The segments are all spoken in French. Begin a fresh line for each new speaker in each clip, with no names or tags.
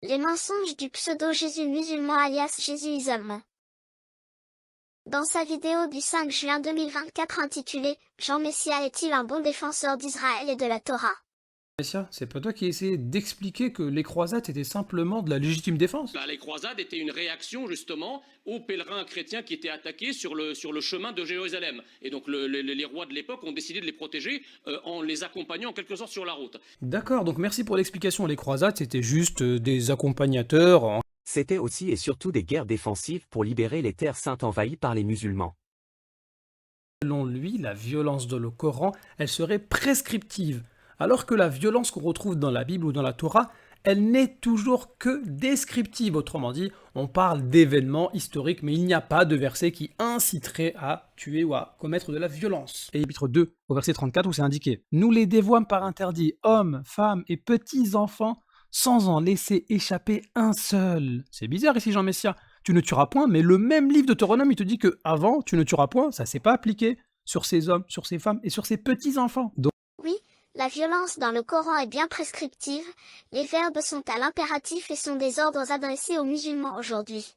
Les mensonges du pseudo-Jésus musulman alias Jésus-isme. Dans sa vidéo du 5 juin 2024 intitulée « Jean Messia est-il un bon défenseur d'Israël et de la Torah ?»
Messia, c'est pas toi qui essayais d'expliquer que les croisades étaient simplement de la légitime défense?
Les croisades étaient une réaction justement aux pèlerins chrétiens qui étaient attaqués sur le chemin de Jérusalem. Et donc les rois de l'époque ont décidé de les protéger en les accompagnant en quelque sorte sur la route.
D'accord, donc merci pour l'explication. Les croisades, c'était juste des accompagnateurs.
C'était aussi et surtout des guerres défensives pour libérer les terres saintes envahies par les musulmans.
Selon lui, la violence dans le Coran, elle serait prescriptive, alors que la violence qu'on retrouve dans la Bible ou dans la Torah, elle n'est toujours que descriptive. Autrement dit, on parle d'événements historiques, mais il n'y a pas de verset qui inciterait à tuer ou à commettre de la violence. Et chapitre 2, au verset 34, où c'est indiqué « Nous les dévoîmes par interdit, hommes, femmes et petits-enfants, sans en laisser échapper un seul. » C'est bizarre ici, Jean Messia. Tu ne tueras point, mais le même livre de Deutéronome, il te dit que avant, tu ne tueras point, ça s'est pas appliqué sur ces hommes, sur ces femmes et sur ces petits-enfants. Donc,
oui, la violence dans le Coran est bien prescriptive, les verbes sont à l'impératif et sont des ordres adressés aux musulmans aujourd'hui.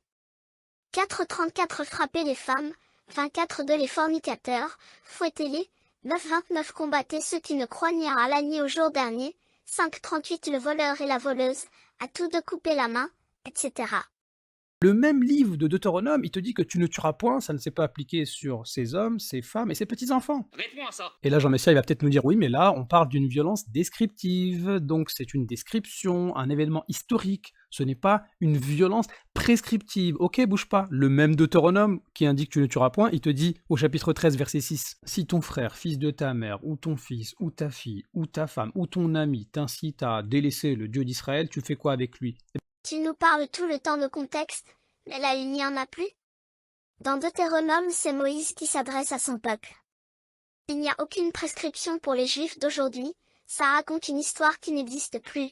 4.34 Frapper les femmes, 24.2 Les fornicateurs, fouettez-les, 9.29 Combattez ceux qui ne croient ni à Allah ni au jour dernier, 5.38 Le voleur et la voleuse, à tous de couper la main, etc.
le même livre de Deutéronome, il te dit que tu ne tueras point, ça ne s'est pas appliqué sur ces hommes, ces femmes et ces petits-enfants.
Réponds à ça.
Et là, Jean Messia, il va peut-être nous dire, oui, mais là, on parle d'une violence descriptive, donc c'est une description, un événement historique, ce n'est pas une violence prescriptive. Ok, bouge pas. Le même Deutéronome qui indique que tu ne tueras point, il te dit au chapitre 13, verset 6, « Si ton frère, fils de ta mère, ou ton fils, ou ta fille, ou ta femme, ou ton ami t'incite à délaisser le Dieu d'Israël, tu fais quoi avec lui ?»
Tu nous parles tout le temps de contexte, mais là il n'y en a plus. Dans Deutéronome, c'est Moïse qui s'adresse à son peuple. Il n'y a aucune prescription pour les Juifs d'aujourd'hui, ça raconte une histoire qui n'existe plus.